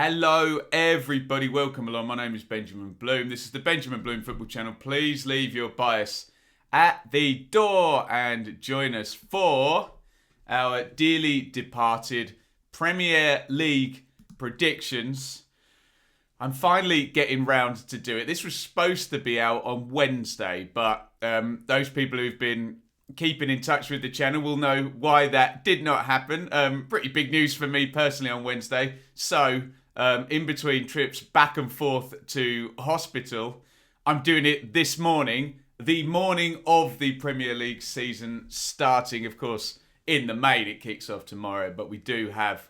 Hello everybody, welcome along. My name is Benjamin Bloom. This is the Benjamin Bloom Football Channel. Please leave your bias at the door and join us for our dearly departed Premier League predictions. I'm finally getting round to do it. This was supposed to be out on Wednesday, but those people who've been keeping in touch with the channel will know why that did not happen. Pretty big news for me personally on Wednesday. So, in between trips back and forth to hospital, I'm doing it this morning, the morning of the Premier League season starting. Of course, in the main, it kicks off tomorrow, but we do have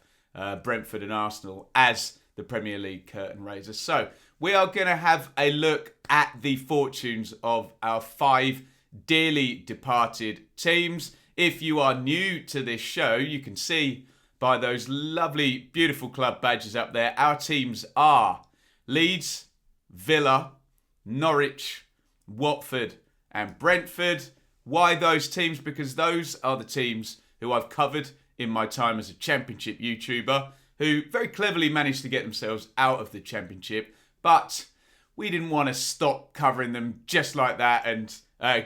Brentford and Arsenal as the Premier League curtain raisers. So, we are going to have a look at the fortunes of our 5 dearly departed teams. If you are new to this show, you can see by those lovely, beautiful club badges up there, our teams are Leeds, Villa, Norwich, Watford and Brentford. Why those teams? Because those are the teams who I've covered in my time as a Championship YouTuber, who very cleverly managed to get themselves out of the Championship, but we didn't want to stop covering them just like that and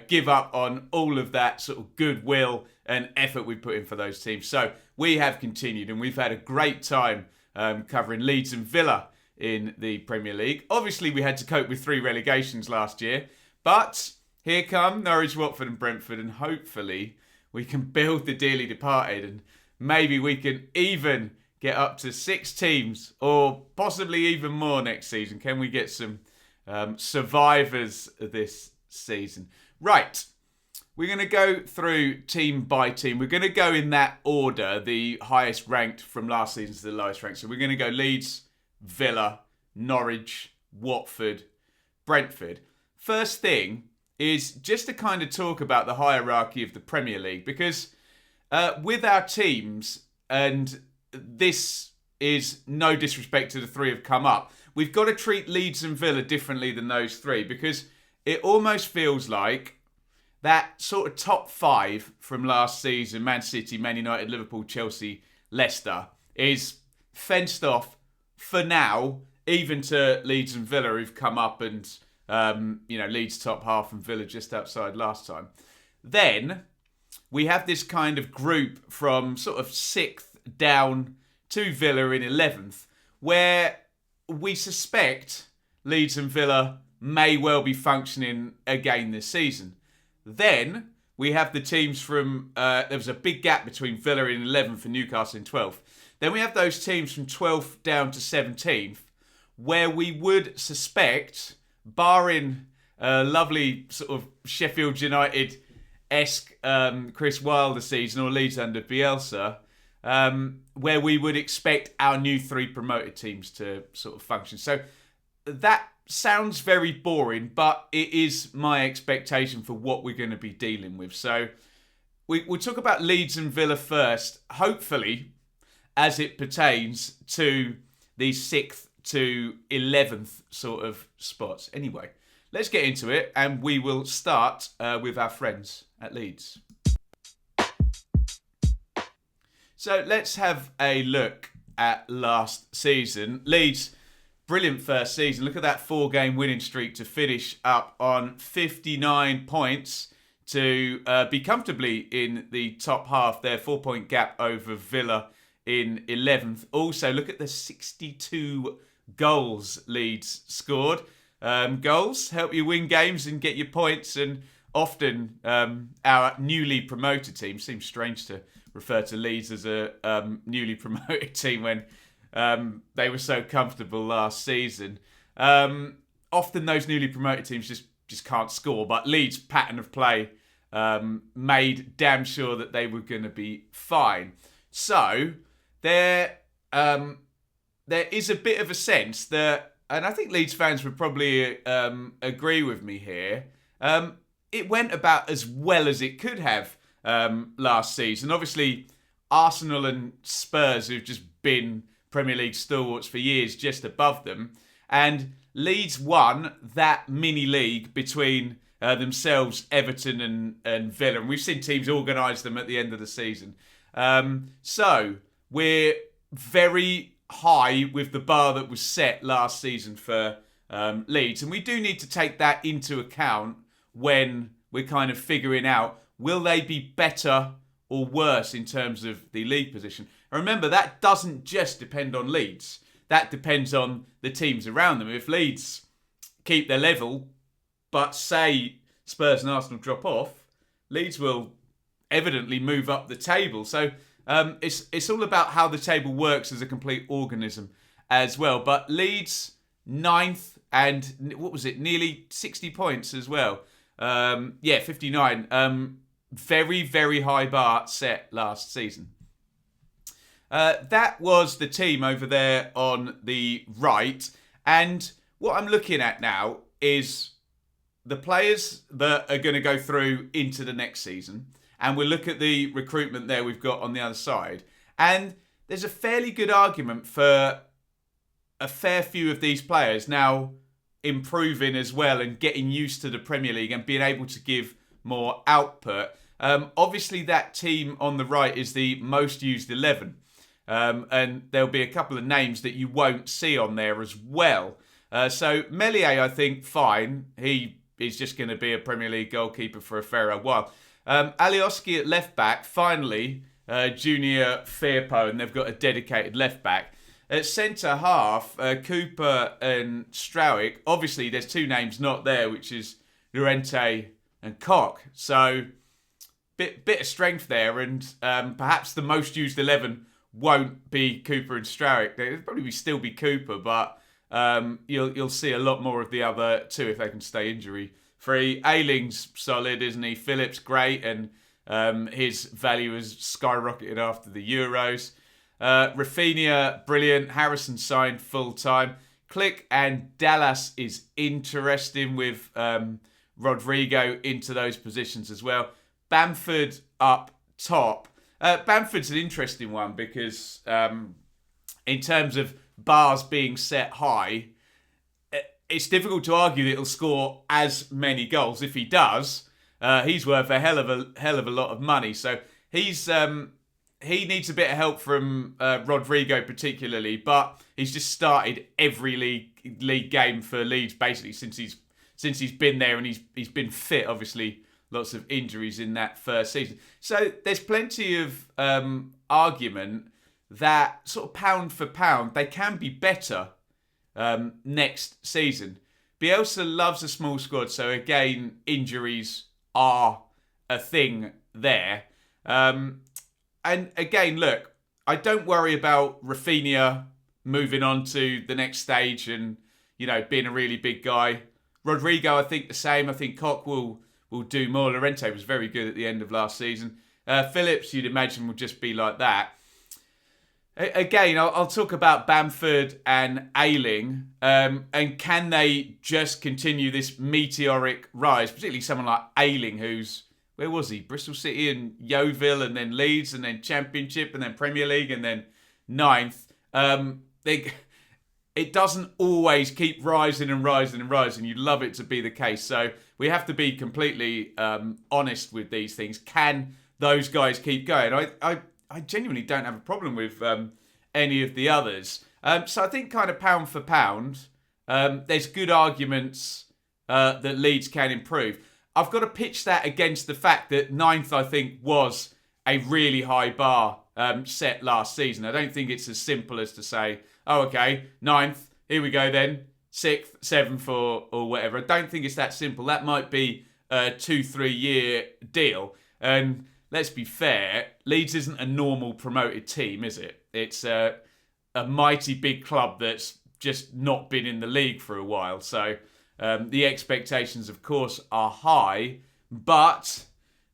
give up on all of that sort of goodwill and effort we put in for those teams. So we have continued, and we've had a great time covering Leeds and Villa in the Premier League. Obviously, we had to cope with 3 relegations last year, but here come Norwich, Watford and Brentford, and hopefully we can build the dearly departed, and maybe we can even get up to 6 teams, or possibly even more next season. Can we get some survivors this season? Right, we're going to go through team by team. We're going to go in that order, the highest ranked from last season to the lowest ranked. So we're going to go Leeds, Villa, Norwich, Watford, Brentford. First thing is just to kind of talk about the hierarchy of the Premier League, because with our teams, and this is no disrespect to the 3 who've come up, we've got to treat Leeds and Villa differently than those 3, because it almost feels like that sort of top 5 from last season, Man City, Man United, Liverpool, Chelsea, Leicester, is fenced off for now, even to Leeds and Villa who've come up and, Leeds top half and Villa just outside last time. Then we have this kind of group from sort of 6th down to Villa in 11th, where we suspect Leeds and Villa may well be functioning again this season. Then we have the teams from, there was a big gap between Villa in 11th and Newcastle in 12th. Then we have those teams from 12th down to 17th, where we would suspect, barring a lovely sort of Sheffield United-esque Chris Wilder season or Leeds under Bielsa, where we would expect our new 3 promoted teams to sort of function. So that sounds very boring, but it is my expectation for what we're going to be dealing with. So we'll talk about Leeds and Villa first, hopefully, as it pertains to the 6th to 11th sort of spots. Anyway, let's get into it, and we will start with our friends at Leeds. So let's have a look at last season. Leeds, brilliant first season. Look at that 4-game winning streak to finish up on 59 points to be comfortably in the top half there. 4-point gap over Villa in 11th. Also, look at the 62 goals Leeds scored. Goals help you win games and get your points, and often our newly promoted team, seems strange to refer to Leeds as a newly promoted team when they were so comfortable last season. Often those newly promoted teams just can't score, but Leeds' pattern of play made damn sure that they were going to be fine. So there is a bit of a sense that, and I think Leeds fans would probably agree with me here, it went about as well as it could have last season. Obviously, Arsenal and Spurs, who've just been Premier League stalwarts for years, just above them. And Leeds won that mini league between themselves, Everton and Villa. And we've seen teams organise them at the end of the season. So we're very high with the bar that was set last season for Leeds. And we do need to take that into account when we're kind of figuring out, will they be better or worse in terms of the league position? And remember, that doesn't just depend on Leeds. That depends on the teams around them. If Leeds keep their level, but say Spurs and Arsenal drop off, Leeds will evidently move up the table. So it's all about how the table works as a complete organism as well. But Leeds, 9th, and what was it? Nearly 60 points as well. 59. Very, very high bar set last season. That was the team over there on the right. And what I'm looking at now is the players that are going to go through into the next season. And we'll look at the recruitment there we've got on the other side. And there's a fairly good argument for a fair few of these players now improving as well and getting used to the Premier League and being able to give more output. Obviously, that team on the right is the most used 11. And there'll be a couple of names that you won't see on there as well. So Meslier, I think, fine. He is just going to be a Premier League goalkeeper for a fair old while. Alioski at left back, finally, Junior Firpo, and they've got a dedicated left back. At centre half, Cooper and Strauick. Obviously, there's two names not there, which is Llorente and Koch. So, bit of strength there, and perhaps the most used 11 won't be Cooper and Strauick. It'll probably still be Cooper, but you'll see a lot more of the other two if they can stay injury-free. Ayling's solid, isn't he? Phillips, great, and his value has skyrocketed after the Euros. Rafinha, brilliant. Harrison signed full-time. Click and Dallas is interesting with Rodrigo into those positions as well. Bamford up top. Bamford's an interesting one because in terms of bars being set high, it's difficult to argue that he'll score as many goals. If he does, he's worth a hell of a lot of money. So he needs a bit of help from Rodrigo particularly, but he's just started every league game for Leeds basically since he's been there, and he's been fit. Obviously, lots of injuries in that first season. So there's plenty of argument that sort of pound for pound they can be better next season. Bielsa loves a small squad, so again, injuries are a thing there. And again, look, I don't worry about Rafinha moving on to the next stage and, being a really big guy. Rodrigo, I think the same. I think Koch will do more. Llorente was very good at the end of last season. Phillips, you'd imagine, will just be like that. Again, I'll talk about Bamford and Ayling. And can they just continue this meteoric rise? Particularly someone like Ayling, who's... Where was he? Bristol City and Yeovil, and then Leeds, and then Championship, and then Premier League, and then 9th. It doesn't always keep rising and rising and rising. You'd love it to be the case. So we have to be completely honest with these things. Can those guys keep going? I genuinely don't have a problem with any of the others. So I think kind of pound for pound, there's good arguments that Leeds can improve. I've got to pitch that against the fact that 9th, I think, was a really high bar set last season. I don't think it's as simple as to say, oh, okay, 9th, here we go then, 6th, 7th or whatever. I don't think it's that simple. That might be a 2-3 year deal. And let's be fair, Leeds isn't a normal promoted team, is it? It's a mighty big club that's just not been in the league for a while. So... the expectations, of course, are high, but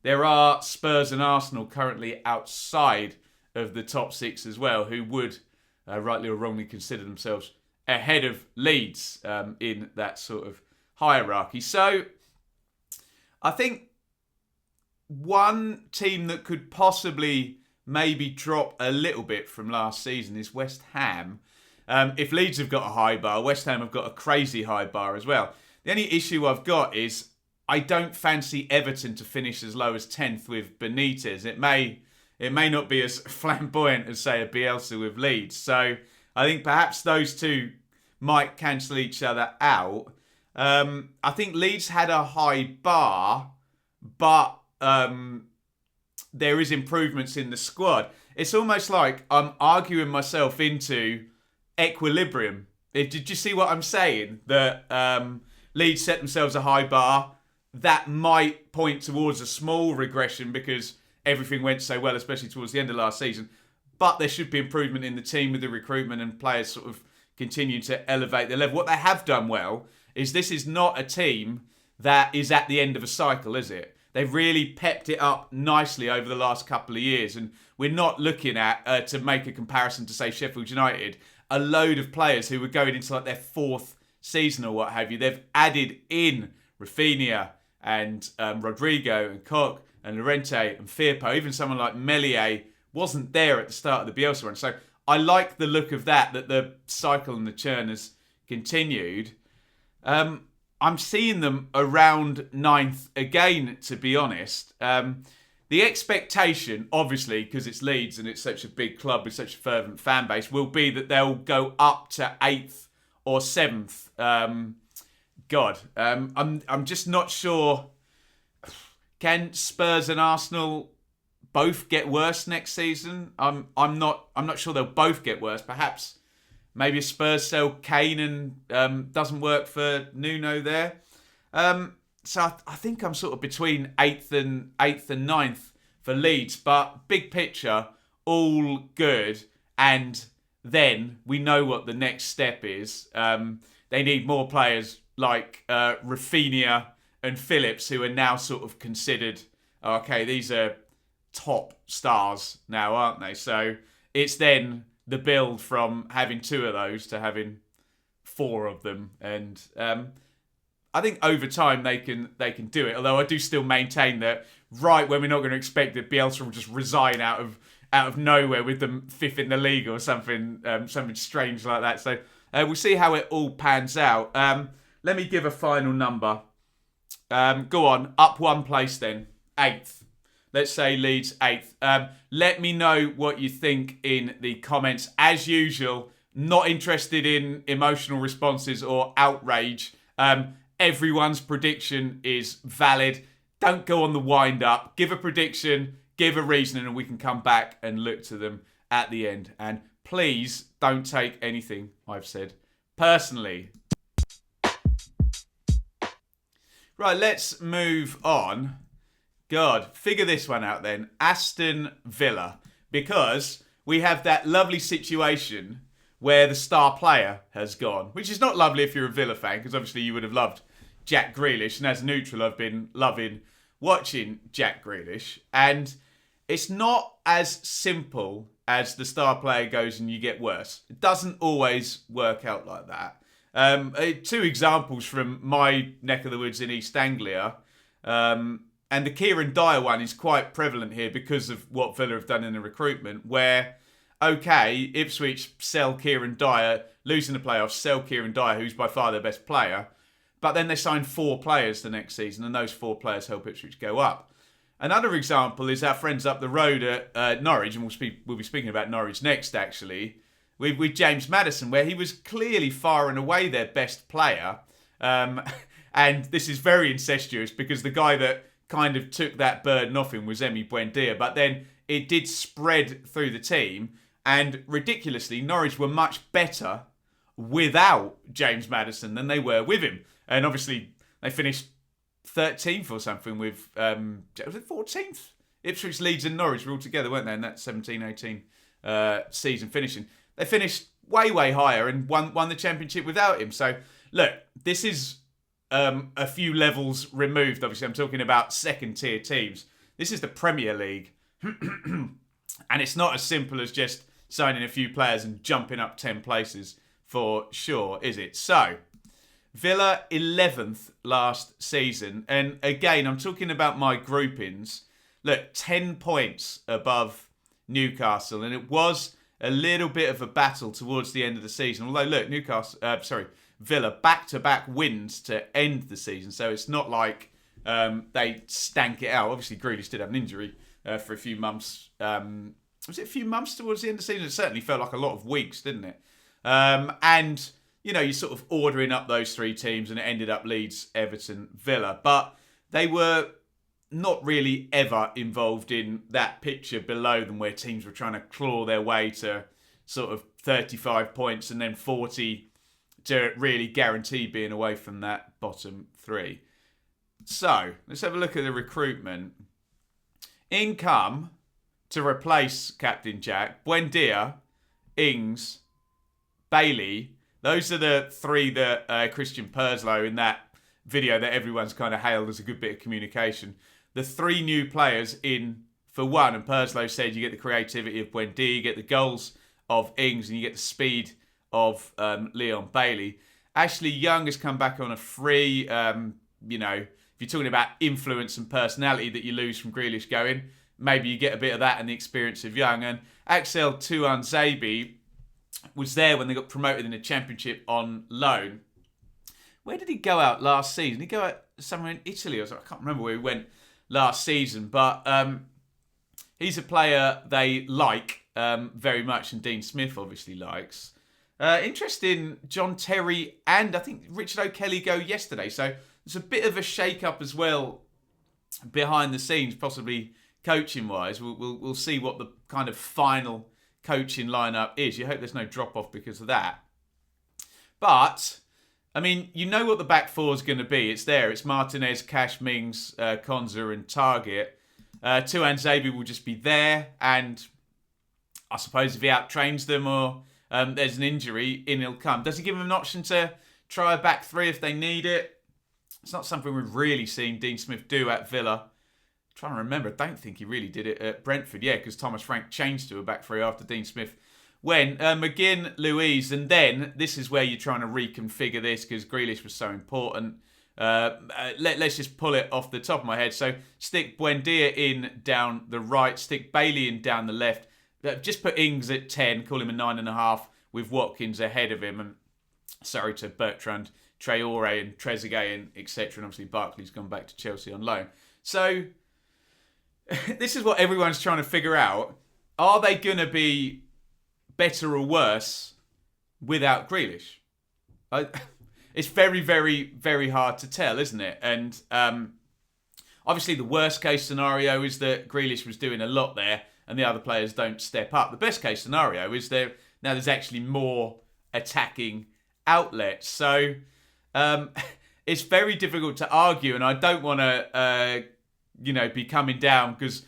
there are Spurs and Arsenal currently outside of the top 6 as well, who would, rightly or wrongly, consider themselves ahead of Leeds in that sort of hierarchy. So I think one team that could possibly maybe drop a little bit from last season is West Ham. If Leeds have got a high bar, West Ham have got a crazy high bar as well. The only issue I've got is I don't fancy Everton to finish as low as 10th with Benitez. It may not be as flamboyant as, say, a Bielsa with Leeds. So I think perhaps those two might cancel each other out. I think Leeds had a high bar, but there is improvements in the squad. It's almost like I'm arguing myself into equilibrium. Did you see what I'm saying? That Leeds set themselves a high bar. That might point towards a small regression because everything went so well, especially towards the end of last season. But there should be improvement in the team with the recruitment and players sort of continue to elevate their level. What they have done well is this is not a team that is at the end of a cycle, is it? They've really pepped it up nicely over the last couple of years. And we're not looking at, to make a comparison to, say, Sheffield United, a load of players who were going into like their fourth season or what have you. They've added in Rafinha and Rodrigo and Koch and Llorente and Firpo. Even someone like Meslier wasn't there at the start of the Bielsa run. So I like the look of that the cycle and the churn has continued. I'm seeing them around ninth again, to be honest. The expectation, obviously, because it's Leeds and it's such a big club with such a fervent fan base, will be that they'll go up to 8th or 7th. I'm just not sure. Can Spurs and Arsenal both get worse next season? I'm not sure they'll both get worse. Perhaps maybe a Spurs sell Kane and doesn't work for Nuno there. So I think I'm sort of between 8th and 9th for Leeds. But big picture, all good. And then we know what the next step is. They need more players like Rafinha and Phillips, who are now sort of considered, okay, these are top stars now, aren't they? So it's then the build from having 2 of those to having 4 of them. And I think over time they can do it. Although I do still maintain that right when we're not going to expect that Bielsa will just resign out of nowhere with them 5th in the league or something strange like that. So we'll see how it all pans out. Let me give a final number. Go on, up 1 place then, 8th. Let's say Leeds 8th. Let me know what you think in the comments. As usual, not interested in emotional responses or outrage. Everyone's prediction is valid. Don't go on the wind up. Give a prediction, give a reasoning, and we can come back and look to them at the end. And please don't take anything I've said personally. Right, let's move on. God, figure this one out then. Aston Villa. Because we have that lovely situation where the star player has gone. Which is not lovely if you're a Villa fan, because obviously you would have loved Jack Grealish. And as neutral, I've been loving watching Jack Grealish. And it's not as simple as the star player goes and you get worse. It doesn't always work out like that. 2 examples from my neck of the woods in East Anglia. And the Kieran Dyer one is quite prevalent here because of what Villa have done in the recruitment, where, okay, Ipswich sell Kieran Dyer, losing the playoffs, sell Kieran Dyer, who's by far their best player, but then they sign 4 players the next season, and those 4 players help Ipswich go up. Another example is our friends up the road at Norwich, and we'll be speaking about Norwich next, actually, with James Mattheson, where he was clearly far and away their best player. And this is very incestuous because the guy that kind of took that burden off him was Emi Buendia, but then it did spread through the team, and ridiculously, Norwich were much better without James Mattheson than they were with him. And obviously, they finished 13th or something with, was it 14th? Ipswich, Leeds and Norwich were all together, weren't they, in that 17-18 season finishing. They finished way, way higher and won the championship without him. So, look, this is a few levels removed. Obviously, I'm talking about second-tier teams. This is the Premier League. And it's not as simple as just signing a few players and jumping up 10 places for sure, is it? So, Villa 11th last season. And again, I'm talking about my groupings. Look, 10 points above Newcastle. And it was a little bit of a battle towards the end of the season. Although, look, Villa back-to-back wins to end the season. So it's not like they stank it out. Obviously, Grealish did have an injury for a few months. Was it a few months towards the end of the season? It certainly felt like a lot of weeks, didn't it? And, you're sort of ordering up those three teams and it ended up Leeds, Everton, Villa. But they were not really ever involved in that picture below them where teams were trying to claw their way to sort of 35 points and then 40 to really guarantee being away from that bottom three. So, let's have a look at the recruitment. In come to replace Captain Jack, Buendia, Ings, Bailey. Those are the three that Christian Purslow in that video that everyone's kind of hailed as a good bit of communication. The three new players in for one, and Purslow said you get the creativity of Buendia, you get the goals of Ings, and you get the speed of Leon Bailey. Ashley Young has come back on a free. If you're talking about influence and personality that you lose from Grealish going, maybe you get a bit of that and the experience of Young. And Axel Tuanzebe was there when they got promoted in the Championship on loan. Where did he go out last season? Did he go out somewhere in Italy? I can't remember where he went last season. But he's a player they like very much, and Dean Smith obviously likes. Interesting, John Terry and I think Richard O'Kelly go yesterday. So there's a bit of a shake-up as well behind the scenes, possibly coaching-wise. We'll see what the kind of final coaching lineup is. You hope there's no drop-off because of that. But, I mean, you know what the back four is going to be. It's there. It's Martinez, Cash, Mings, Konza and Target. Tuanzebe will just be there. And I suppose if he out-trains them or there's an injury, in he'll come. Does he give them an option to try a back three if they need it? It's not something we've really seen Dean Smith do at Villa. I'm trying to remember, I don't think he really did it at Brentford. Yeah, because Thomas Frank changed to a back three after Dean Smith went. McGinn, Louise, and then this is where you're trying to reconfigure this because Grealish was so important. Let's just pull it off the top of my head. So stick Buendia in down the right, stick Bailey in down the left. Just put Ings at 10, call him a 9.5 with Watkins ahead of him. And sorry to Bertrand, Traore and Trezeguet and etc. And obviously Barkley's gone back to Chelsea on loan. So this is what everyone's trying to figure out. Are they going to be better or worse without Grealish? It's very, very, very hard to tell, isn't it? And obviously the worst case scenario is that Grealish was doing a lot there and the other players don't step up. The best case scenario is now there's actually more attacking outlets. So it's very difficult to argue, and I don't want to, be coming down because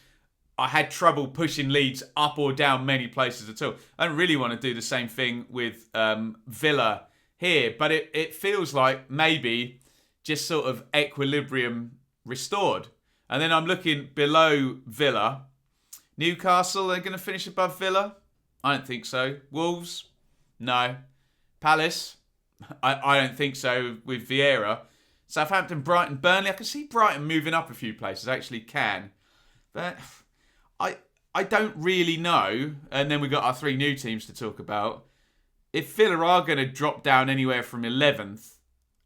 I had trouble pushing Leeds up or down many places at all. I don't really want to do the same thing with Villa here, but it feels like maybe just sort of equilibrium restored. And then I'm looking below Villa. Newcastle, they're going to finish above Villa? I don't think so. Wolves? No. Palace? I don't think so with Vieira. Southampton, Brighton, Burnley. I can see Brighton moving up a few places. I actually can. But I don't really know. And then we've got our three new teams to talk about. If Villa are going to drop down anywhere from 11th,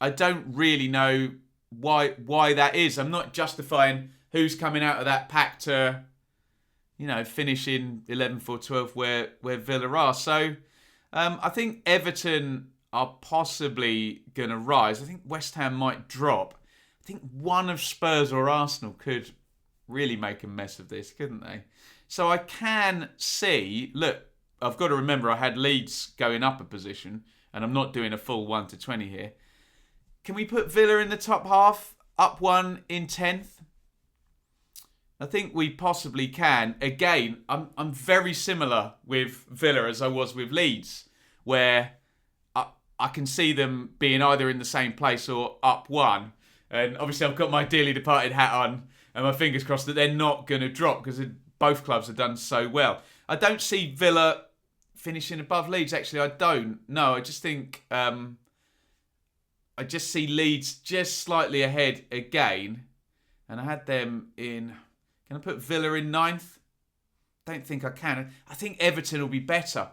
I don't really know why that is. I'm not justifying who's coming out of that pack to, finish in 11th or 12th where Villa are. So I think Everton are possibly going to rise. I think West Ham might drop. I think one of Spurs or Arsenal could really make a mess of this, couldn't they? So I can see, look, I've got to remember I had Leeds going up a position, and I'm not doing a full 1 to 20 here. Can we put Villa in the top half, up one in 10th? I think we possibly can. Again, I'm very similar with Villa as I was with Leeds, where I can see them being either in the same place or up one. And obviously I've got my dearly departed hat on and my fingers crossed that they're not going to drop because both clubs have done so well. I don't see Villa finishing above Leeds, actually. I don't. No, I just think I just see Leeds just slightly ahead again. And I had them in... Can I put Villa in 9th? Don't think I can. I think Everton will be better.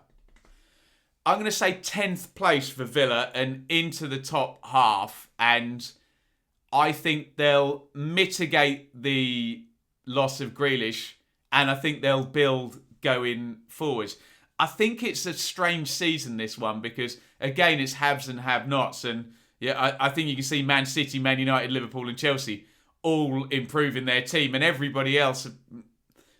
I'm going to say 10th place for Villa and into the top half. And I think they'll mitigate the loss of Grealish. And I think they'll build going forwards. I think it's a strange season, this one, because, again, it's haves and have-nots. And, yeah, I think you can see Man City, Man United, Liverpool and Chelsea all improving their team. And everybody else, is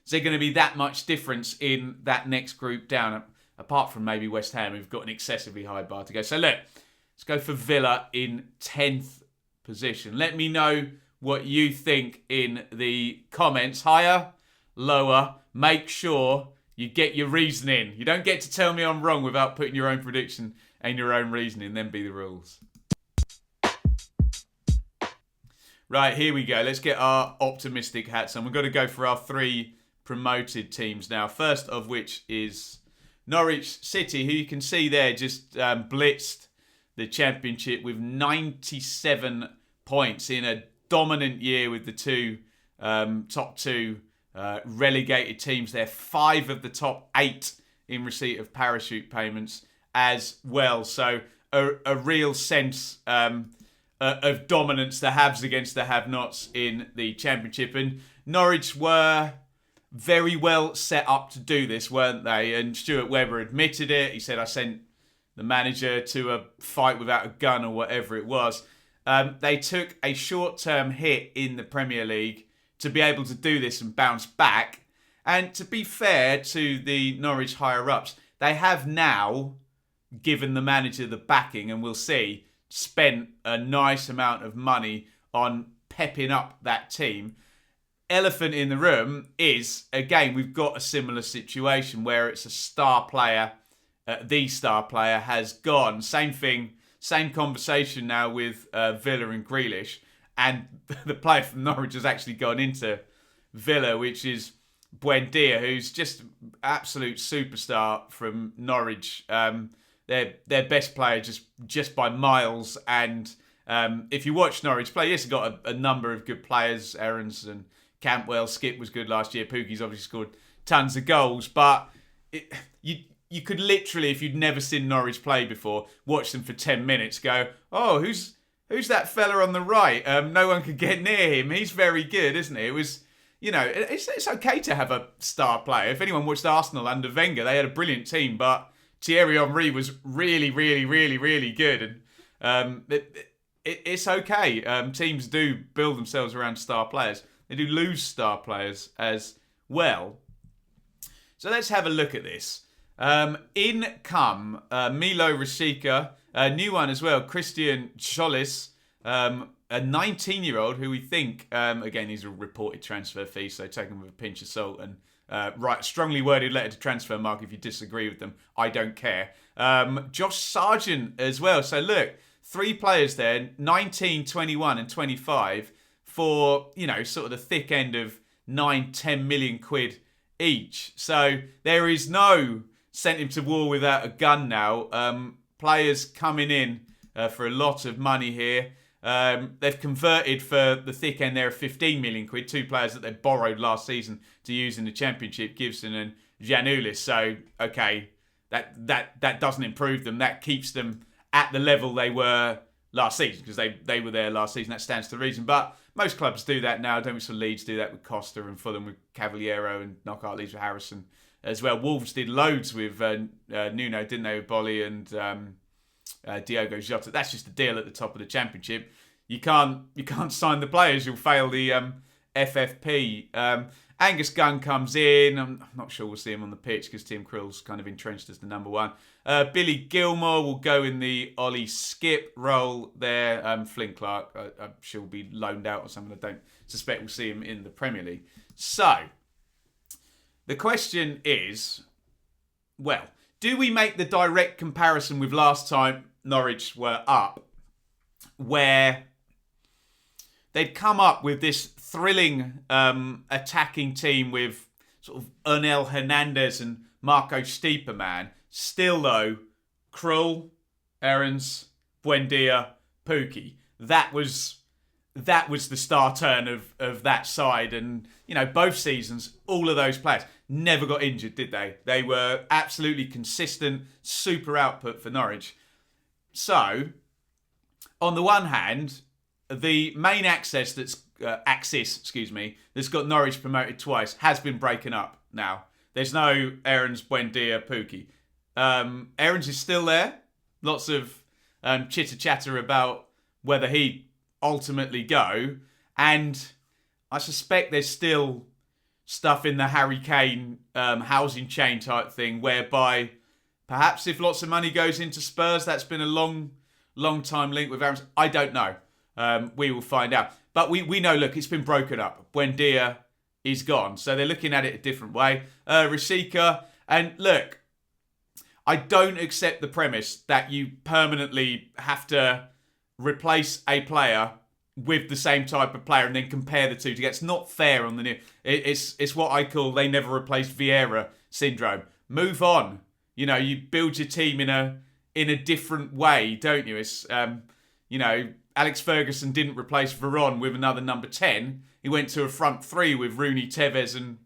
there going to be that much difference in that next group down? Apart from maybe West Ham, who've got an excessively high bar to go. So, look, let's go for Villa in 10th position. Let me know what you think in the comments. Higher, lower, make sure you get your reasoning. You don't get to tell me I'm wrong without putting your own prediction and your own reasoning. Then be the rules. Right, here we go. Let's get our optimistic hats on. We've got to go for our 3 promoted teams now. First of which is Norwich City, who you can see there just blitzed the Championship with 97 points in a dominant year with the top two relegated teams. They're 5 of the top 8 in receipt of parachute payments as well. So a real sense of dominance, the haves against the have-nots in the Championship. And Norwich were very well set up to do this, weren't they? And Stuart Webber admitted it. He said, I sent the manager to a fight without a gun or whatever it was. They took a short-term hit in the Premier League to be able to do this and bounce back. And to be fair to the Norwich higher-ups, they have now given the manager the backing, and we'll see, spent a nice amount of money on pepping up that team. Elephant in the room is, again, we've got a similar situation where it's a star player, the star player has gone. Same thing, same conversation now with Villa and Grealish. And the player from Norwich has actually gone into Villa, which is Buendia, who's just absolute superstar from Norwich. Their best player just by miles. And if you watch Norwich play, yes, they've got a number of good players. Aarons and Cantwell, Skip was good last year. Pukki's obviously scored tons of goals. But you could literally, if you'd never seen Norwich play before, watch them for 10 minutes, go, oh, who's that fella on the right? No one could get near him. He's very good, isn't he? It was, it's okay to have a star player. If anyone watched Arsenal under Wenger, they had a brilliant team, but Thierry Henry was really, really, really, really good. And it's okay. Teams do build themselves around star players. They do lose star players as well. So let's have a look at this. In come Milo Rasika, a new one as well, Christian Cholis, a 19-year-old who we think, again, these are reported transfer fees, so take them with a pinch of salt and write a strongly worded letter to Transfermarkt if you disagree with them. I don't care. Josh Sargent as well. So look, 3 players there, 19, 21 and 25 for, sort of the thick end of 9-10 million quid each. So there is no sent him to war without a gun now. Players coming in for a lot of money here. They've converted for the thick end there of 15 million quid. 2 players that they borrowed last season to use in the Championship, Gibson and Giannoulis. So, okay, that doesn't improve them. That keeps them at the level they were last season, because they were there last season. That stands to reason. But most clubs do that now. Don't we? So Leeds do that with Costa, and Fulham with Cavaliero, and Knockout Leeds with Harrison as well. Wolves did loads with Nuno, didn't they, with Bolly and Diogo Jota. That's just a deal at the top of the Championship. You can't sign the players. You'll fail the FFP. Angus Gunn comes in. I'm not sure we'll see him on the pitch because Tim Krill's kind of entrenched as the number 1. Billy Gilmore will go in the Ollie Skip role there. Flynn Clark, I'm sure, will be loaned out or something. I don't suspect we'll see him in the Premier League. So, the question is, well, do we make the direct comparison with last time Norwich were up, where they'd come up with this thrilling attacking team with sort of Ernel Hernandez and Marco Stiepermann. Still, though, Krul, Aarons, Buendia, Pukki. That was the star turn of that side. And, both seasons, all of those players never got injured, did they? They were absolutely consistent, super output for Norwich. So, on the one hand, the main axis that's got Norwich promoted twice has been breaking up now. There's no Aarons, Buendia, Pukki. Aarons is still there. Lots of chitter-chatter about whether he'd ultimately go. And I suspect there's still stuff in the Harry Kane housing chain type thing, whereby perhaps if lots of money goes into Spurs, that's been a long time link with Aarons. I don't know. We will find out. But we know, look, it's been broken up. Buendia is gone. So they're looking at it a different way. Rasika, and look, I don't accept the premise that you permanently have to replace a player with the same type of player and then compare the two together. It's not fair on the new. It's what I call they never replaced Vieira syndrome. Move on. You know, you build your team in a different way, don't you? It's Alex Ferguson didn't replace Veron with another number 10. He went to a front three with Rooney, Tevez and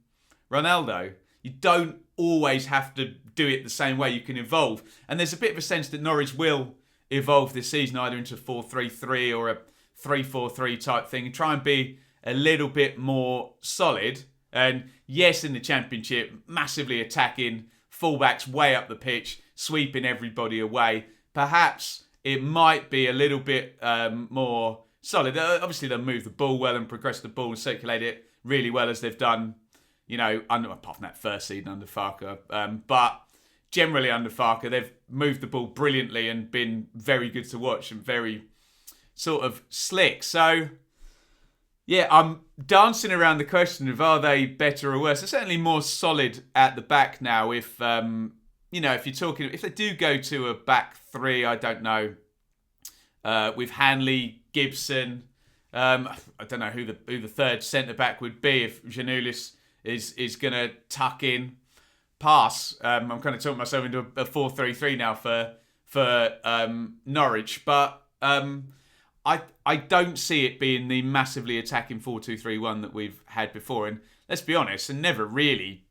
Ronaldo. You don't always have to do it the same way. You can evolve. And there's a bit of a sense that Norwich will evolve this season either into a 4-3-3 or a 3-4-3 type thing and try and be a little bit more solid. And yes, in the Championship, massively attacking, fullbacks way up the pitch, sweeping everybody away. Perhaps it might be a little bit more solid. Obviously, they'll move the ball well and progress the ball and circulate it really well as they've done, apart from that first season under Farke. But generally under Farke, they've moved the ball brilliantly and been very good to watch and very sort of slick. So, yeah, I'm dancing around the question of are they better or worse. They're certainly more solid at the back now. If if they do go to a back three, I don't know, with Hanley, Gibson, I don't know who the third centre back would be if Giannoulis is going to tuck in. Pass. I'm kind of talking myself into a 4-3-3 now for Norwich, but I don't see it being the massively attacking 4-2-3-1 that we've had before. And let's be honest, and never really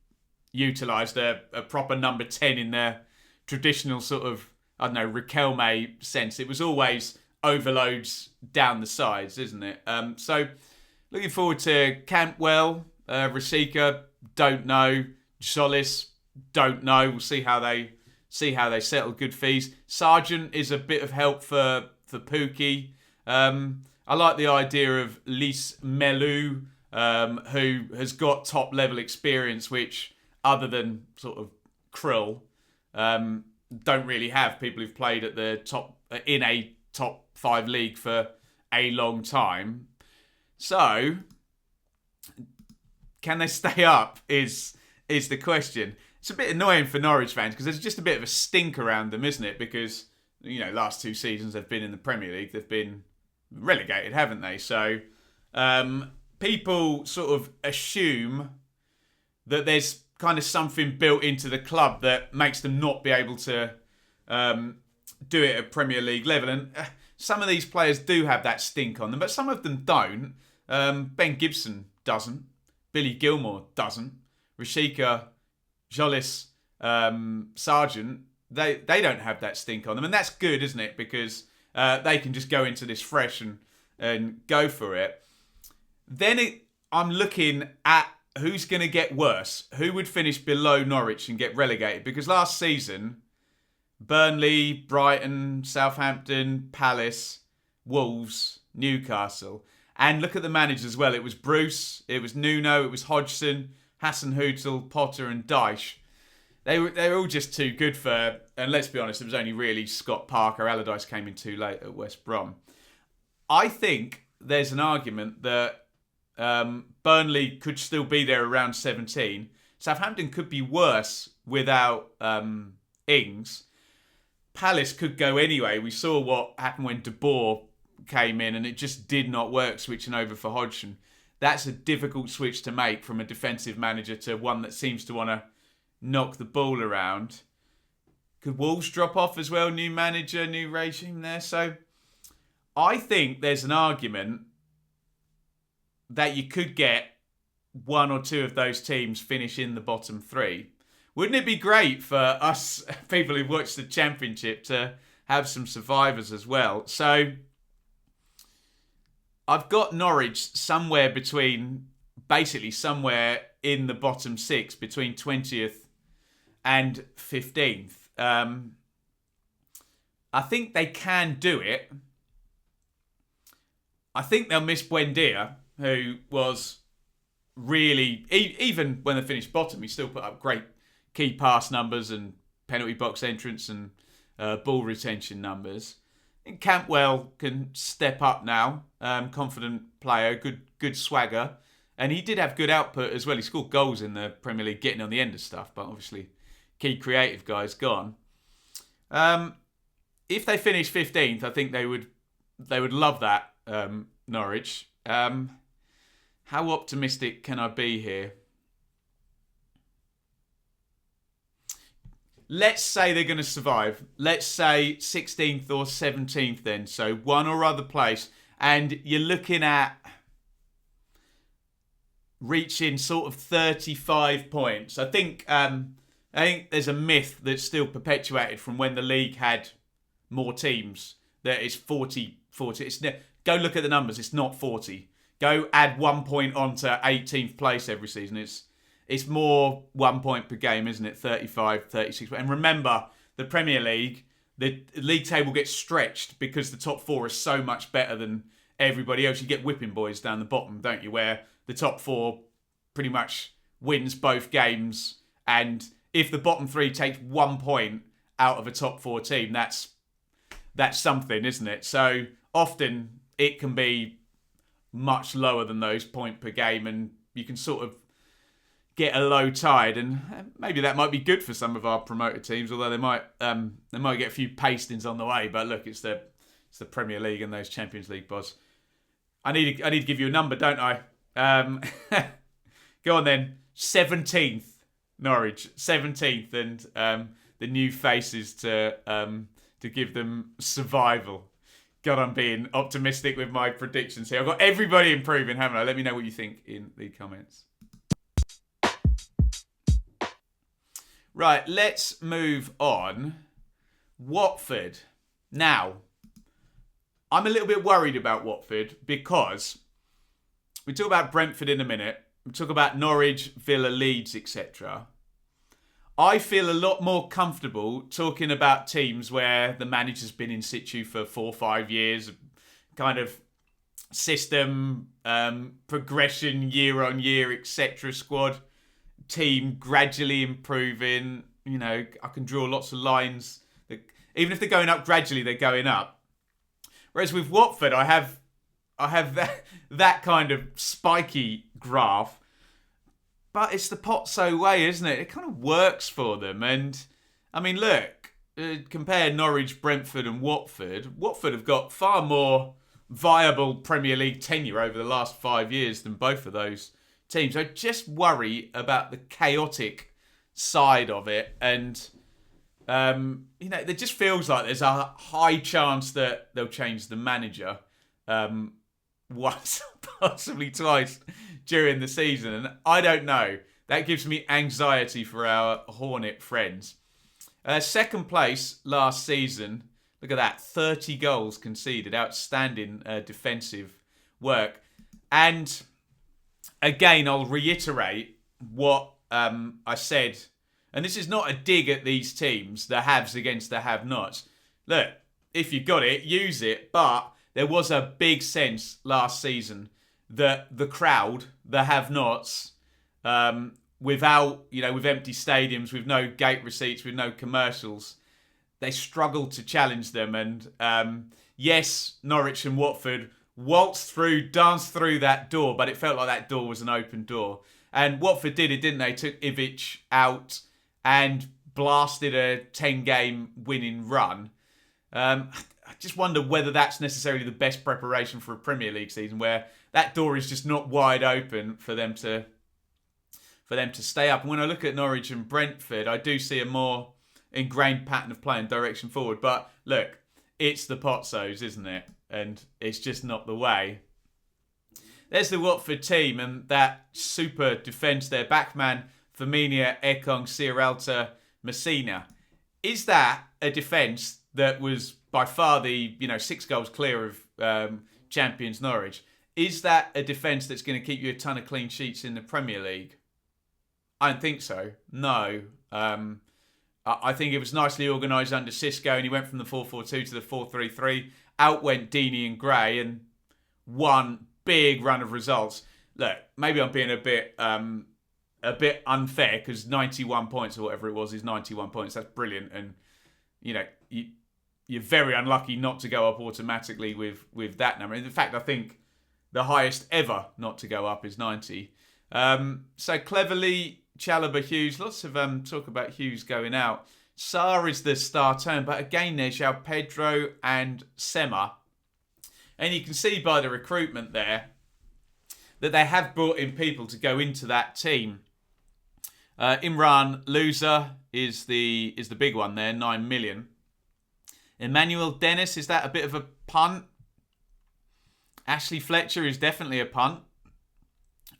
utilised a proper number 10 in their traditional sort of, Riquelme sense. It was always overloads down the sides, isn't it? So looking forward to Cantwell, Rasika, don't know. Solis, don't know. We'll see how they settle. Good fees. Sargent is a bit of help for Pukki. I like the idea of Lys Melu, who has got top level experience, which other than sort of Krill, don't really have people who've played at the top in a top 5 league for a long time. So, can they stay up? Is the question. It's a bit annoying for Norwich fans because there's just a bit of a stink around them, isn't it? Because last 2 seasons they've been in the Premier League, they've been relegated, haven't they? So, people sort of assume that there's kind of something built into the club that makes them not be able to do it at Premier League level. And some of these players do have that stink on them, but some of them don't. Ben Gibson doesn't. Billy Gilmore doesn't. Rasika, Jolis, Sargent, they don't have that stink on them. And that's good, isn't it? Because they can just go into this fresh and go for it. Then I'm looking at who's going to get worse? Who would finish below Norwich and get relegated? Because last season, Burnley, Brighton, Southampton, Palace, Wolves, Newcastle. And look at the managers as well. It was Bruce, it was Nuno, it was Hodgson, Hasenhüttl, Potter and Dyche. They were all just too good for... And let's be honest, it was only really Scott Parker. Allardyce came in too late at West Brom. I think there's an argument that Burnley could still be there around 17. Southampton could be worse without Ings. Palace could go anyway. We saw what happened when De Boer came in and it just did not work switching over for Hodgson. That's a difficult switch to make from a defensive manager to one that seems to want to knock the ball around. Could Wolves drop off as well? New manager, new regime there. So I think there's an argument that you could get 1 or 2 of those teams finish in the bottom 3. Wouldn't it be great for us people who watch the Championship to have some survivors as well? So I've got Norwich somewhere between basically somewhere in the bottom 6 between 20th and 15th. I think they can do it. I think they'll miss Buendia, who was really, even when they finished bottom, he still put up great key pass numbers and penalty box entrance and ball retention numbers. I think Cantwell can step up now. Confident player, good swagger. And he did have good output as well. He scored goals in the Premier League, getting on the end of stuff, but obviously key creative guy's gone. If they finish 15th, I think they would love that, Norwich. How optimistic can I be here? Let's say they're going to survive. Let's say 16th or 17th then. So one or other place. And you're looking at reaching sort of 35 points. I think there's a myth that's still perpetuated from when the league had more teams. That it's 40. Go look at the numbers. It's not 40. Go add 1 point on to 18th place every season. It's more 1 point per game, isn't it? 35, 36. And remember, the Premier League, the league table gets stretched because the top 4 is so much better than everybody else. You get whipping boys down the bottom, don't you? Where the top 4 pretty much wins both games. And if the bottom 3 takes 1 point out of a top 4 team, that's something, isn't it? So often it can be much lower than those point per game, and you can sort of get a low tide, and maybe that might be good for some of our promoted teams, although they might get a few pastings on the way. But look, it's the Premier League and those Champions League boss. I need to give you a number, don't I? Go on then. 17th, Norwich. 17th, and the new faces to give them survival. God, I'm being optimistic with my predictions here. I've got everybody improving, haven't I? Let me know what you think in the comments. Right, let's move on. Watford. Now, I'm a little bit worried about Watford because we talk about Brentford in a minute. We talk about Norwich, Villa, Leeds, etc. I feel a lot more comfortable talking about teams where the manager's been in situ for 4 or 5 years, kind of system, progression year on year, etc. Squad, team gradually improving. You know, I can draw lots of lines. Even if they're going up gradually, they're going up. Whereas with Watford, I have that kind of spiky graph. But it's the Pozzo way, isn't it? It kind of works for them. And, I mean, look, compare Norwich, Brentford and Watford. Watford have got far more viable Premier League tenure over the last 5 years than both of those teams. I just worry about the chaotic side of it. And, it just feels like there's a high chance that they'll change the manager once, possibly twice during the season. And I don't know. That gives me anxiety for our Hornet friends. Second place last season. Look at that. 30 goals conceded. Outstanding defensive work. And again, I'll reiterate what I said. And this is not a dig at these teams, the haves against the have-nots. Look, if you got it, use it. But there was a big sense last season that the crowd, the have-nots, without, with empty stadiums, with no gate receipts, with no commercials, they struggled to challenge them. And yes, Norwich and Watford danced through that door, but it felt like that door was an open door. And Watford did it, didn't they? Took Ivic out and blasted a 10-game winning run. I just wonder whether that's necessarily the best preparation for a Premier League season, where that door is just not wide open for them to stay up. And when I look at Norwich and Brentford, I do see a more ingrained pattern of play and direction forward. But look, it's the Pozzos, isn't it? And it's just not the way. There's the Watford team and that super defence there. Backman, Firmino, Ekong, Sierralta, Messina. Is that a defence that was by far the 6 goals clear of champions Norwich? is that a defence that's going to keep you a ton of clean sheets in the Premier League? I don't think so. No. I think it was nicely organised under Xisco, and he went from the 4-4-2 to the 4-3-3. Out went Deeney and Gray, and one big run of results. Look, maybe I'm being a bit unfair, because 91 points or whatever it was is 91 points. That's brilliant, and you're very unlucky not to go up automatically with that number. In fact, I think the highest ever not to go up is 90. So cleverly, Chalobah, Hughes. Lots of talk about Hughes going out. Sarr is the star turn, but again there's João Pedro and Sema. And you can see by the recruitment there that they have brought in people to go into that team. Imran Loser is the big one there, 9 million. Emmanuel Dennis, is that a bit of a punt? Ashley Fletcher is definitely a punt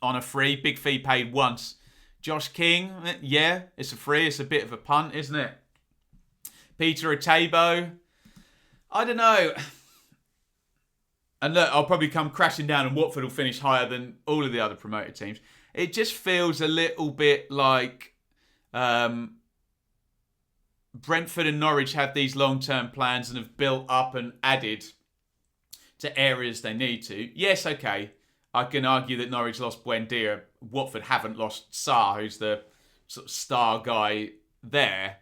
on a free. Big fee paid once. Josh King, yeah, it's a free. It's a bit of a punt, isn't it? Peter Otabo, I don't know. And look, I'll probably come crashing down and Watford will finish higher than all of the other promoted teams. It just feels a little bit like Brentford and Norwich have these long-term plans and have built up and added to areas they need to. Yes, okay, I can argue that Norwich lost Buendia. Watford haven't lost Sarr, who's the sort of star guy there.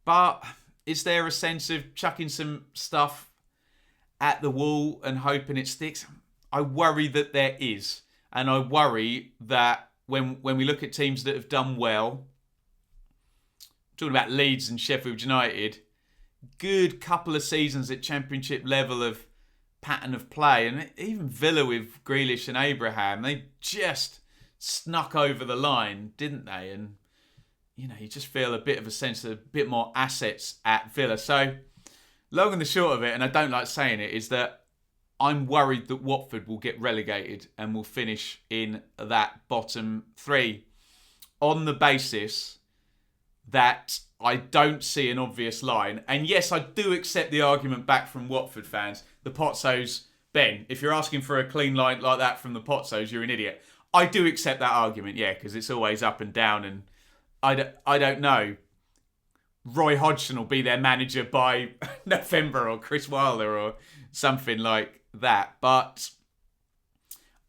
But is there a sense of chucking some stuff at the wall and hoping it sticks? I worry that there is. And I worry that when we look at teams that have done well, talking about Leeds and Sheffield United, good couple of seasons at Championship level of pattern of play, and even Villa with Grealish and Abraham, they just snuck over the line, didn't they? And you just feel a bit of a sense of a bit more assets at Villa. So long and the short of it, and I don't like saying it, is that I'm worried that Watford will get relegated and will finish in that bottom three on the basis that I don't see an obvious line. And yes, I do accept the argument back from Watford fans. The Pozzos, Ben, if you're asking for a clean line like that from the Pozzos, you're an idiot. I do accept that argument, yeah, because it's always up and down. And I don't know. Roy Hodgson will be their manager by November, or Chris Wilder or something like that. But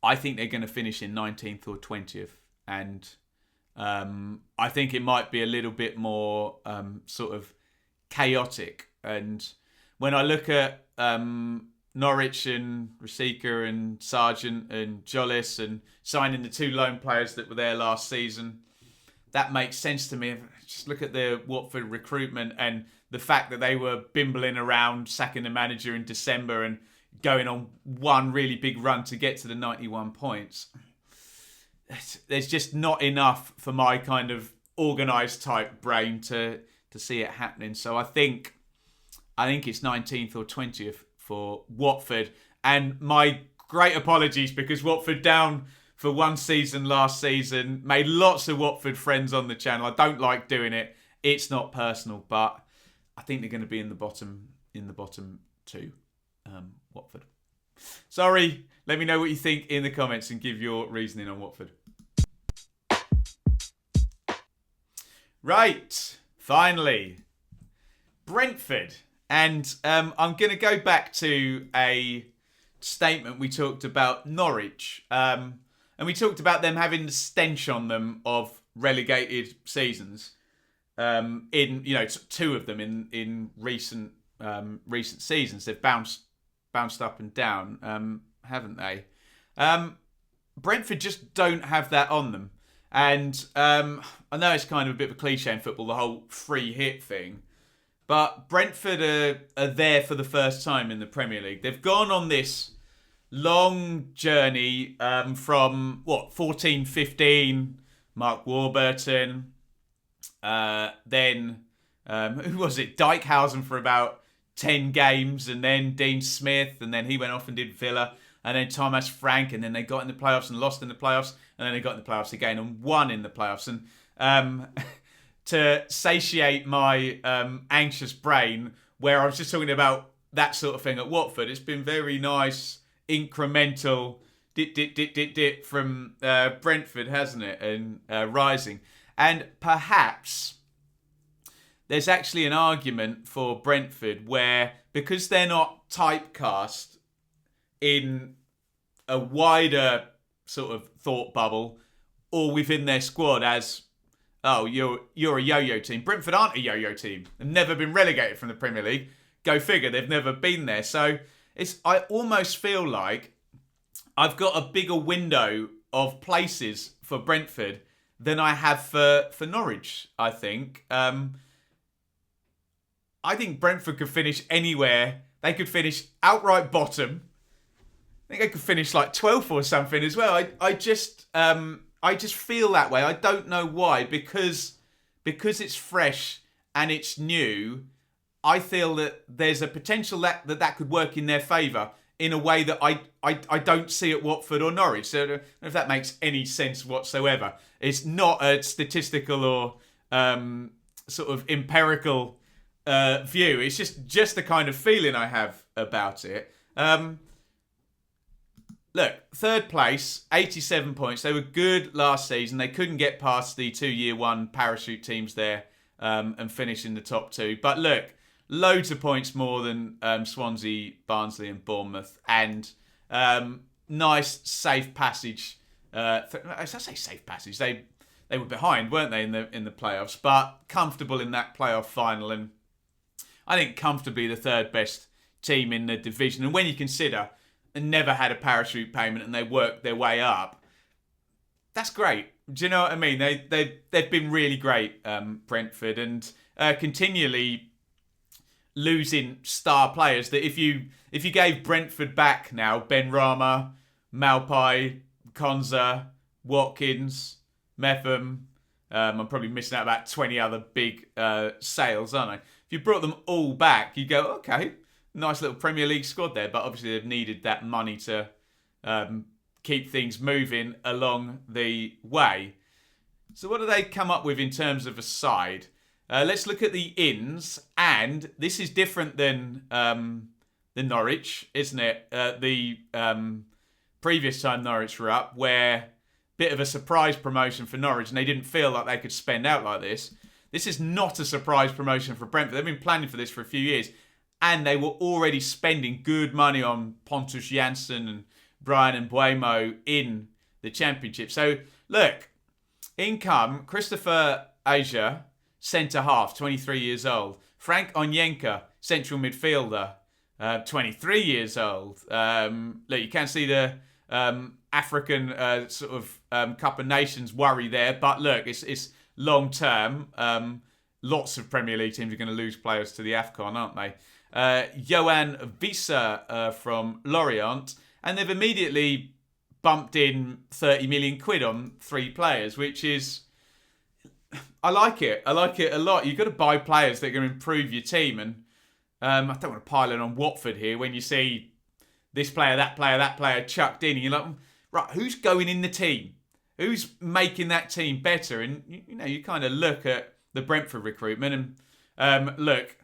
I think they're going to finish in 19th or 20th. And I think it might be a little bit more sort of chaotic. And when I look at Norwich and Rasika and Sargent and Jollis and signing the two loan players that were there last season, that makes sense to me. Just look at the Watford recruitment and the fact that they were bimbling around sacking the manager in December and going on one really big run to get to the 91 points. There's just not enough for my kind of organised type brain to see it happening. So I think it's 19th or 20th for Watford. And my great apologies, because Watford down for one season last season, made lots of Watford friends on the channel. I don't like doing it. It's not personal, but I think they're going to be in the bottom two. Watford. Sorry, let me know what you think in the comments and give your reasoning on Watford. Right, finally, Brentford. And I'm going to go back to a statement we talked about Norwich. And we talked about them having the stench on them of relegated seasons. In two of them in recent seasons. They've bounced up and down, haven't they? Brentford just don't have that on them. And I know it's kind of a bit of a cliche in football, the whole free hit thing. But Brentford are there for the first time in the Premier League. They've gone on this long journey from, 14-15, Mark Warburton. Then, who was it? Dijkhausen for about 10 games, and then Dean Smith, and then he went off and did Villa, and then Thomas Frank, and then they got in the playoffs and lost in the playoffs, and then they got in the playoffs again and won in the playoffs. And to satiate my anxious brain, where I was just talking about that sort of thing at Watford, it's been very nice, incremental. dip from Brentford, hasn't it? And rising. And perhaps there's actually an argument for Brentford where, because they're not typecast in a wider sort of thought bubble or within their squad as, oh, you're a yo-yo team. Brentford aren't a yo-yo team. They've never been relegated from the Premier League. Go figure, they've never been there. So I almost feel like I've got a bigger window of places for Brentford than I have for Norwich, I think. I think Brentford could finish anywhere. They could finish outright bottom. I think they could finish like 12th or something as well. I just feel that way. I don't know why. Because it's fresh and it's new, I feel that there's a potential that could work in their favour in a way that I don't see at Watford or Norwich. So I don't know if that makes any sense whatsoever. It's not a statistical or sort of empirical view. It's just the kind of feeling I have about it. Look, third place, 87 points. They were good last season. They couldn't get past the 2-year one parachute teams there and finish in the top two. But look, loads of points more than Swansea, Barnsley and Bournemouth. And nice, safe passage. I say safe passage. They were behind, weren't they, in the playoffs? But comfortable in that playoff final. And I think comfortably the third best team in the division. And when you consider they never had a parachute payment and they worked their way up, that's great. Do you know what I mean? They've been really great, Brentford, and continually losing star players that if you gave Brentford back now, Ben Rama, Malpai, Konza, Watkins, Metham, I'm probably missing out about 20 other big sales, aren't I? If you brought them all back, you go, okay, nice little Premier League squad there, but obviously they've needed that money to keep things moving along the way. So what do they come up with in terms of a side? Let's look at the ins, and this is different than Norwich, isn't it? The previous time Norwich were up, where bit of a surprise promotion for Norwich, and they didn't feel like they could spend out like this. This is not a surprise promotion for Brentford. They've been planning for this for a few years, and they were already spending good money on Pontus Jansson and Brian Mbuemo in the Championship. So, look, in come Christopher Asia, centre-half, 23 years old. Frank Onyenka, central midfielder, 23 years old. Look, you can see the African sort of Cup of Nations worry there, but look, it's long-term. Lots of Premier League teams are going to lose players to the AFCON, aren't they? Johan Visa from Lorient, and they've immediately bumped in 30 million quid on 3 players, which is, I like it a lot. You've got to buy players that are going to improve your team, and I don't want to pile it on Watford here when you see this player, that player chucked in, and you're like, right, who's going in the team? Who's making that team better? And you kind of look at the Brentford recruitment, and look,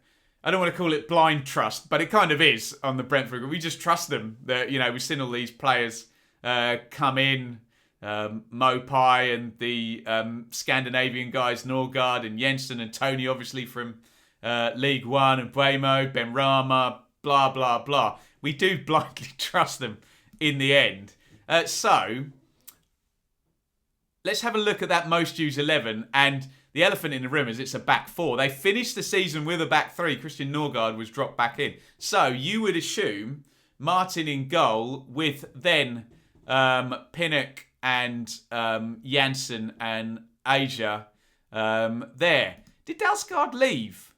I don't want to call it blind trust, but it kind of is on the Brentford. We just trust them. That we've seen all these players come in, Mopai and the Scandinavian guys, Norgard and Jensen and Tony, obviously from League One, and Buemo, Ben Rama, blah, blah, blah. We do blindly trust them in the end. So, let's have a look at that most used 11, and the elephant in the room is it's a back 4. They finished the season with a back 3. Christian Norgard was dropped back in. So you would assume Martin in goal with then Pinnock and Janssen and Asia there. Did Dalsgaard leave?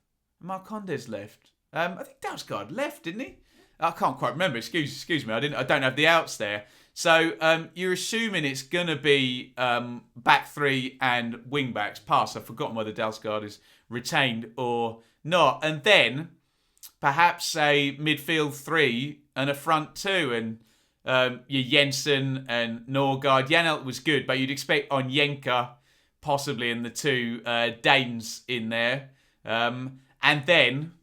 Marcondes left. I think Dalsgaard left, didn't he? I can't quite remember. Excuse me. I don't have the outs there. So you're assuming it's going to be back 3 and wing backs. Pass. I've forgotten whether Dalsgaard is retained or not. And then perhaps a midfield 3 and a front 2. And your Jensen and Norgard. Janelt was good, but you'd expect Onyenka possibly in the 2 Danes in there. And then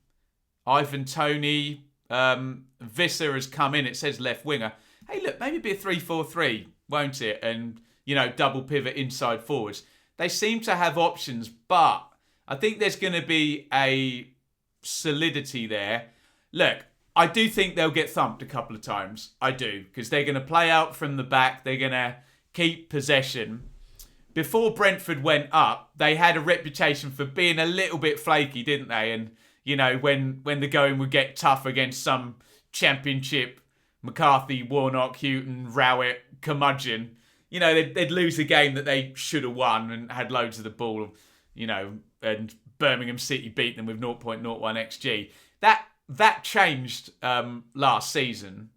Ivan Toney, Visser has come in. It says left winger. hey, look, maybe be a 3-4-3, won't it? And, double pivot inside forwards. They seem to have options, but I think there's going to be a solidity there. Look, I do think they'll get thumped a couple of times. I do, because they're going to play out from the back. They're going to keep possession. Before Brentford went up, they had a reputation for being a little bit flaky, didn't they? And, when the going would get tough against some Championship, McCarthy, Warnock, Houghton, Rowett, curmudgeon, they'd lose a game that they should have won and had loads of the ball, and Birmingham City beat them with 0.01 XG. That changed last season.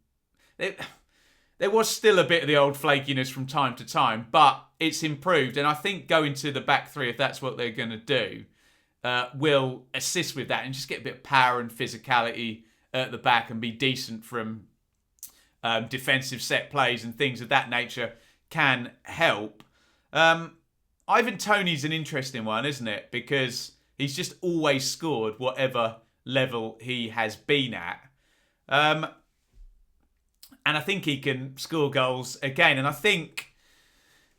There was still a bit of the old flakiness from time to time, but it's improved. And I think going to the back three, if that's what they're going to do, will assist with that and just get a bit of power and physicality at the back and be decent from defensive set plays and things of that nature can help. Ivan Toney's an interesting one, isn't it? Because he's just always scored whatever level he has been at. And I think he can score goals again. And I think,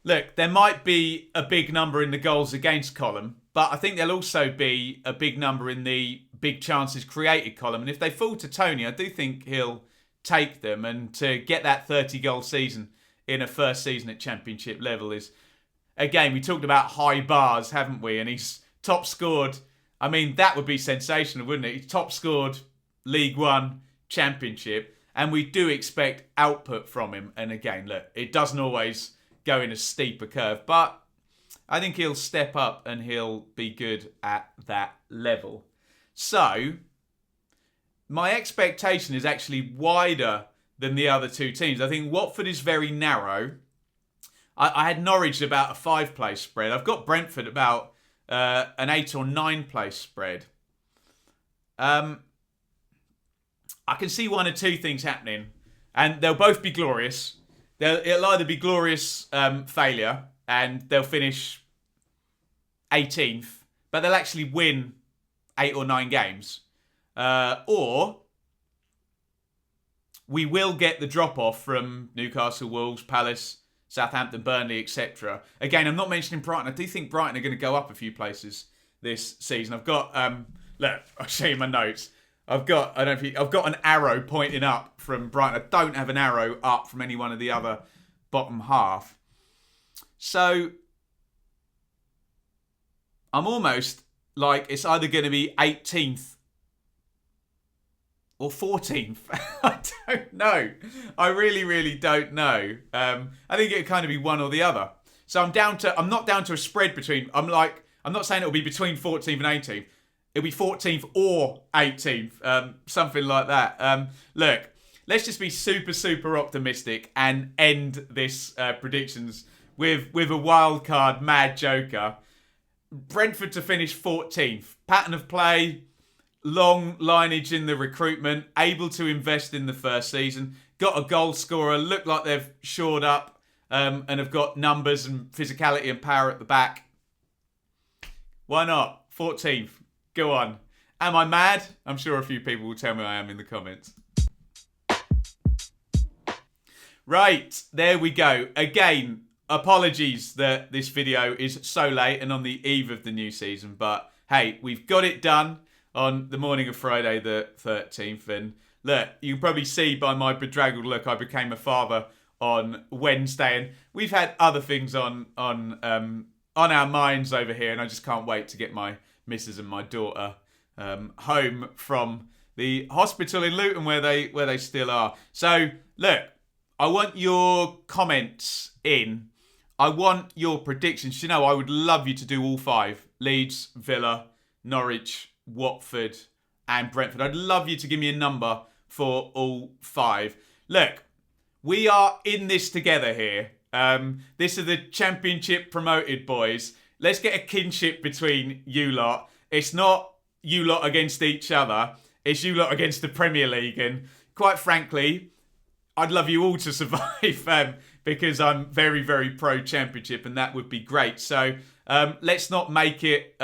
look, there might be a big number in the goals against column, but I think there'll also be a big number in the big chances created column. And if they fall to Toney, I do think he'll take them. And to get that 30-goal season in a first season at Championship level is, again, we talked about high bars, haven't we? And he's top scored. I mean, that would be sensational, wouldn't it? He's top scored League One, Championship. And we do expect output from him. And again, look, it doesn't always go in as steep a curve. But I think he'll step up and he'll be good at that level. So, my expectation is actually wider than the other two teams. I think Watford is very narrow. I had Norwich about a 5-place spread. I've got Brentford about an 8 or 9-place spread. I can see one or two things happening, and they'll both be glorious. It'll either be glorious failure, and they'll finish 18th, but they'll actually win 8 or 9 games. Or we will get the drop-off from Newcastle, Wolves, Palace, Southampton, Burnley, etc. Again, I'm not mentioning Brighton. I do think Brighton are going to go up a few places this season. I've got, look, I'll show you my notes. I've got an arrow pointing up from Brighton. I don't have an arrow up from any one of the other bottom half. So, I'm almost like it's either going to be 18th or 14th. I don't know. I really, really don't know. I think it'd kind of be one or the other. So I'm not down to a spread between, I'm not saying it'll be between 14th and 18th. It'll be 14th or 18th. Something like that. Look, let's just be super, super optimistic and end this predictions with a wild card mad joker. Brentford to finish 14th. Pattern of play, long lineage in the recruitment, able to invest in the first season, got a goal scorer, look like they've shored up and have got numbers and physicality and power at the back. Why not? 14th. Go on. Am I mad? I'm sure a few people will tell me I am in the comments. Right, there we go. Again, apologies that this video is so late and on the eve of the new season, but hey, we've got it done on the morning of Friday the 13th. And look, you can probably see by my bedraggled look, I became a father on Wednesday, and we've had other things on our minds over here, and I just can't wait to get my missus and my daughter home from the hospital in Luton where they still are. So look, I want your comments in. I want your predictions. You know, I would love you to do all 5. Leeds, Villa, Norwich, Watford and Brentford. I'd love you to give me a number for all 5. Look, we are in this together here. This are the Championship promoted boys. Let's get a kinship between you lot. It's not you lot against each other. It's you lot against the Premier League. And quite frankly, I'd love you all to survive because I'm very, very pro-Championship and that would be great. So let's not make it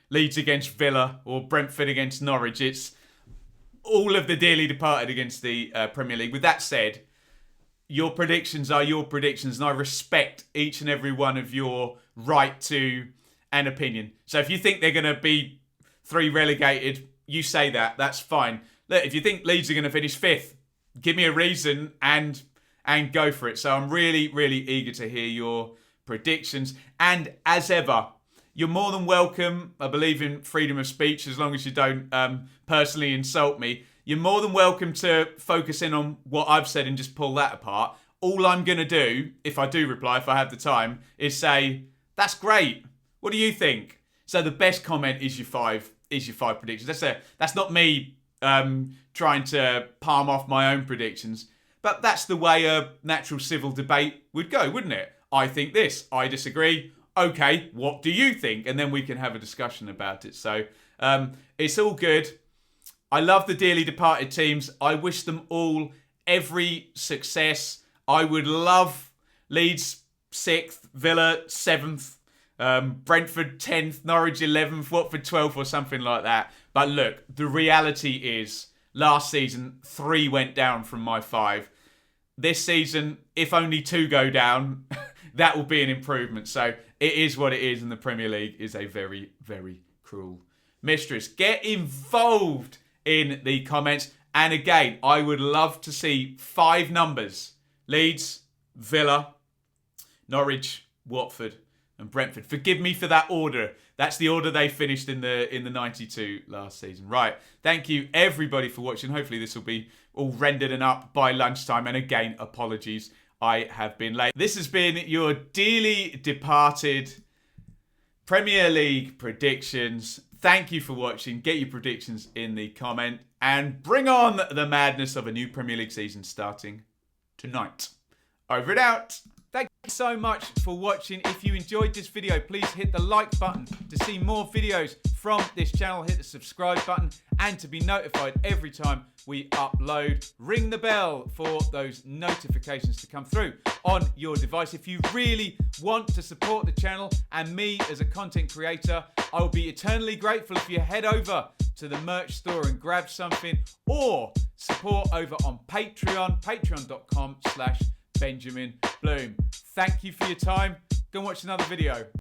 Leeds against Villa or Brentford against Norwich. It's all of the dearly departed against the Premier League. With that said, your predictions are your predictions, and I respect each and every one of your right to an opinion. So if you think they're going to be 3 relegated, you say that. That's fine. Look, if you think Leeds are going to finish 5th, give me a reason and go for it. So I'm really, really eager to hear your predictions. And as ever, you're more than welcome. I believe in freedom of speech as long as you don't personally insult me. You're more than welcome to focus in on what I've said and just pull that apart. All I'm going to do, if I do reply, if I have the time, is say, that's great. What do you think? So the best comment is your 5 predictions. That's not me trying to palm off my own predictions. But that's the way a natural civil debate would go, wouldn't it? I think this. I disagree. Okay, what do you think? And then we can have a discussion about it. So it's all good. I love the dearly departed teams. I wish them all every success. I would love Leeds 6th, Villa 7th, Brentford 10th, Norwich 11th, Watford 12th or something like that. But look, the reality is last season 3 went down from my 5. This season, if only 2 go down, that will be an improvement. So it is what it is, and the Premier League is a very, very cruel mistress. Get involved in the comments. And again, I would love to see 5 numbers. Leeds, Villa, Norwich, Watford and Brentford. Forgive me for that order. That's the order they finished in the 92 last season. Right. Thank you everybody for watching. Hopefully this will be all rendered and up by lunchtime. And again, apologies, I have been late. This has been your dearly departed Premier League predictions. Thank you for watching. Get your predictions in the comment and bring on the madness of a new Premier League season starting tonight. Over and out. Thank you so much for watching. If you enjoyed this video, please hit the like button to see more videos from this channel. Hit the subscribe button and to be notified every time we upload. Ring the bell for those notifications to come through on your device. If you really want to support the channel and me as a content creator, I will be eternally grateful if you head over to the merch store and grab something, or support over on Patreon, patreon.com/Benjamin Bloom. Thank you for your time. Go and watch another video.